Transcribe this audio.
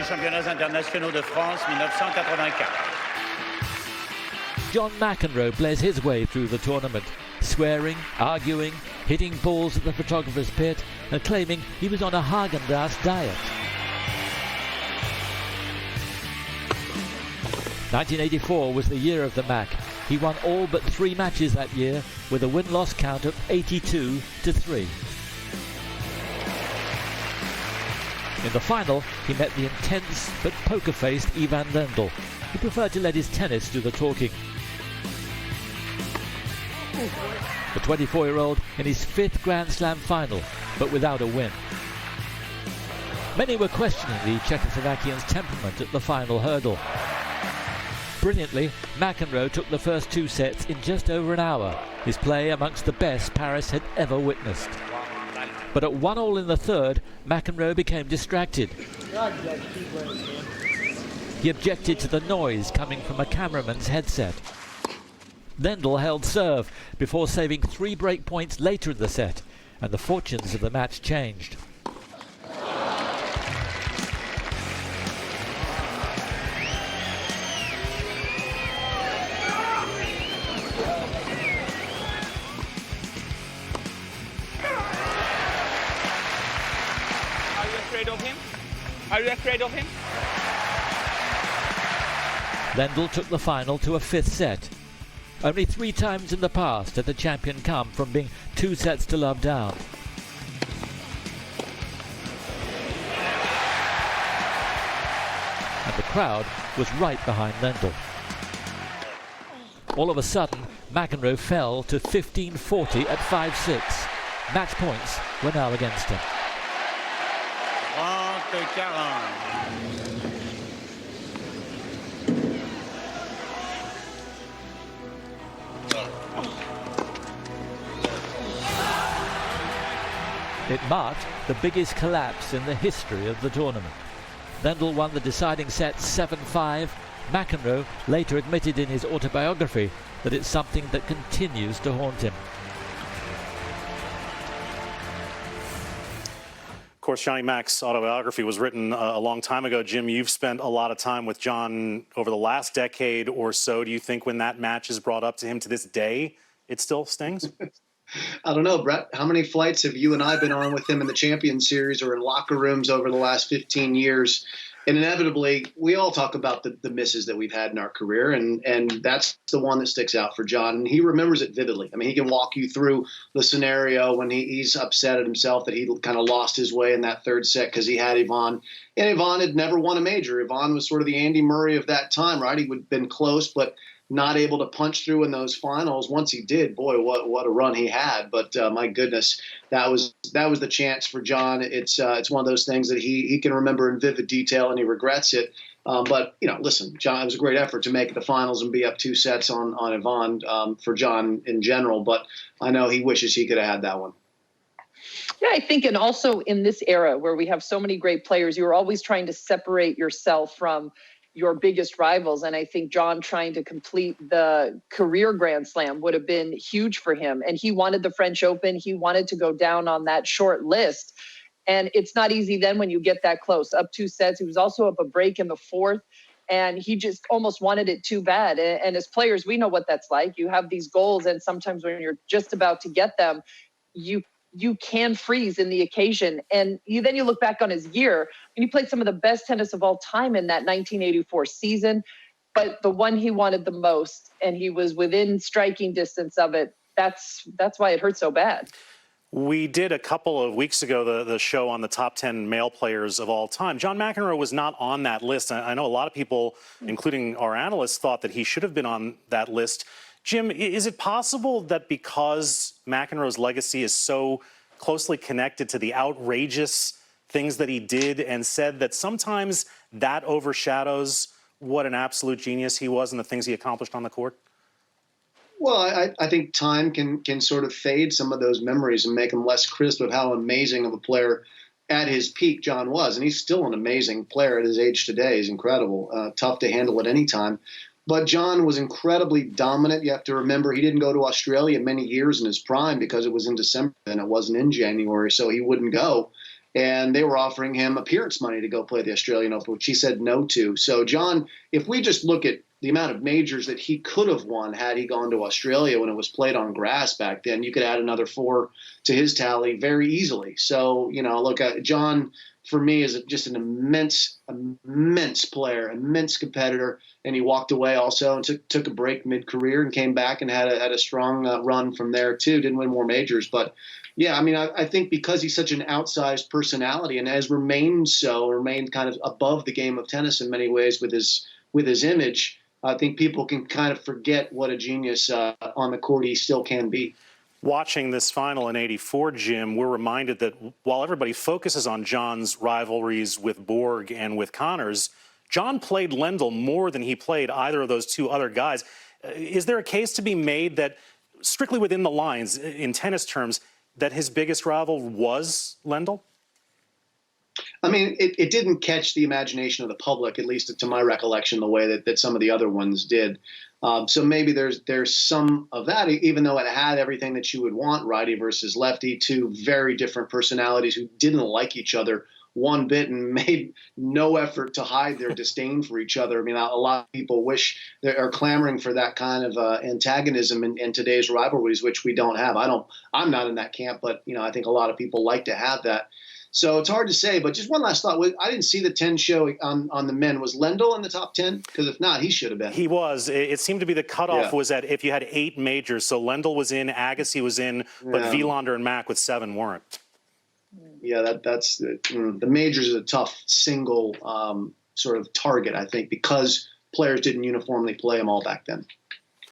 championnats internationaux de France 1984. John McEnroe blazed his way through the tournament, swearing, arguing, hitting balls at the photographer's pit and claiming he was on a Haagen-Dazs diet. 1984 was the year of the Mac. He won all but 3 matches that year with a win-loss count of 82-3. In the final, he met the intense but poker-faced Ivan Lendl, who preferred to let his tennis do the talking. The 24-year-old in his 5th Grand Slam final, but without a win. Many were questioning the Czechoslovakian's temperament at the final hurdle. Brilliantly, McEnroe took the first 2 sets in just over an hour, his play amongst the best Paris had ever witnessed. But at 1-1 in the third, McEnroe became distracted. He objected to the noise coming from a cameraman's headset. Lendl held serve before saving 3 break points later in the set, and the fortunes of the match changed. Are you afraid of him? Lendl took the final to a 5th set. Only 3 times in the past had the champion come from being 2 sets to love down. And the crowd was right behind Lendl. All of a sudden, McEnroe fell to 15-40 at 5-6. Match points were now against him. 30-40. It marked the biggest collapse in the history of the tournament. Lendl won the deciding set 7-5. McEnroe later admitted in his autobiography that it's something that continues to haunt him. Of course, Johnny Mac's autobiography was written a long time ago. Jim, you've spent a lot of time with John over the last decade or so. Do you think when that match is brought up to him to this day, it still stings? I don't know, Brett. How many flights have you and I been on with him in the Champions Series or in locker rooms over the last 15 years? And inevitably, we all talk about the misses that we've had in our career, and that's the one that sticks out for John. And he remembers it vividly. I mean, he can walk you through the scenario when he's upset at himself that he kind of lost his way in that 3rd set because he had Ivan. And Ivan had never won a major. Ivan was sort of the Andy Murray of that time, right? He would have been close, but not able to punch through in those finals. Once he did, boy, what a run he had. But my goodness, that was the chance for John. It's one of those things that he can remember in vivid detail, and he regrets it. But listen, John, it was a great effort to make the finals and be up 2 sets on Ivan for John in general. But I know he wishes he could have had that one. Yeah, I think, and also in this era where we have so many great players, you're always trying to separate yourself from your biggest rivals. And I think John trying to complete the career Grand Slam would have been huge for him. And he wanted the French Open. He wanted to go down on that short list. And it's not easy then when you get that close, up 2 sets. He was also up a break in the 4th. And he just almost wanted it too bad. And as players, we know what that's like. You have these goals, and sometimes when you're just about to get them, you can freeze in the occasion. And then you look back on his year, and he played some of the best tennis of all time in that 1984 season. But the one he wanted the most, and he was within striking distance of it, that's why it hurt so bad. We did a couple of weeks ago the show on the top 10 male players of all time. John McEnroe was not on that list. I know a lot of people, including our analysts, thought that he should have been on that list. Jim, is it possible that because McEnroe's legacy is so closely connected to the outrageous things that he did and said, that sometimes that overshadows what an absolute genius he was and the things he accomplished on the court? Well, I think time can sort of fade some of those memories and make them less crisp of how amazing of a player at his peak John was. And he's still an amazing player at his age today. He's incredible, tough to handle at any time. But John was incredibly dominant. You have to remember he didn't go to Australia many years in his prime because it was in December and it wasn't in January, so he wouldn't go. and they were offering him appearance money to go play the Australian Open, which he said no to. So, John, if we just look at the amount of majors that he could have won had he gone to Australia when it was played on grass back then, you could add another 4 to his tally very easily. So, look, John, for me, is just an immense player, immense competitor. And he walked away also and took a break mid-career and came back and had a strong run from there too. Didn't win more majors, but yeah, I think because he's such an outsized personality and has remained kind of above the game of tennis in many ways with his image, I think people can kind of forget what a genius on the court he still can be. Watching this final in '84, Jim, we're reminded that while everybody focuses on John's rivalries with Borg and with Connors, John played Lendl more than he played either of those 2 other guys. Is there a case to be made that, strictly within the lines, in tennis terms, that his biggest rival was Lendl? It didn't catch the imagination of the public, at least to my recollection, the way that some of the other ones did. So maybe there's some of that, even though it had everything that you would want, righty versus lefty, 2 very different personalities who didn't like each other one bit and made no effort to hide their disdain for each other. A lot of people are clamoring for that kind of antagonism in today's rivalries, which we don't have. I'm not in that camp, but I think a lot of people like to have that. So it's hard to say, but just one last thought. I didn't see the 10 show on the men. Was Lendl in the top 10? Because if not, he should have been. He was. It seemed to be the cutoff was that if you had 8 majors. So Lendl was in, Agassi was in, but Wielander and Mack with 7 weren't. Yeah, that's the majors is a tough single sort of target, I think, because players didn't uniformly play them all back then.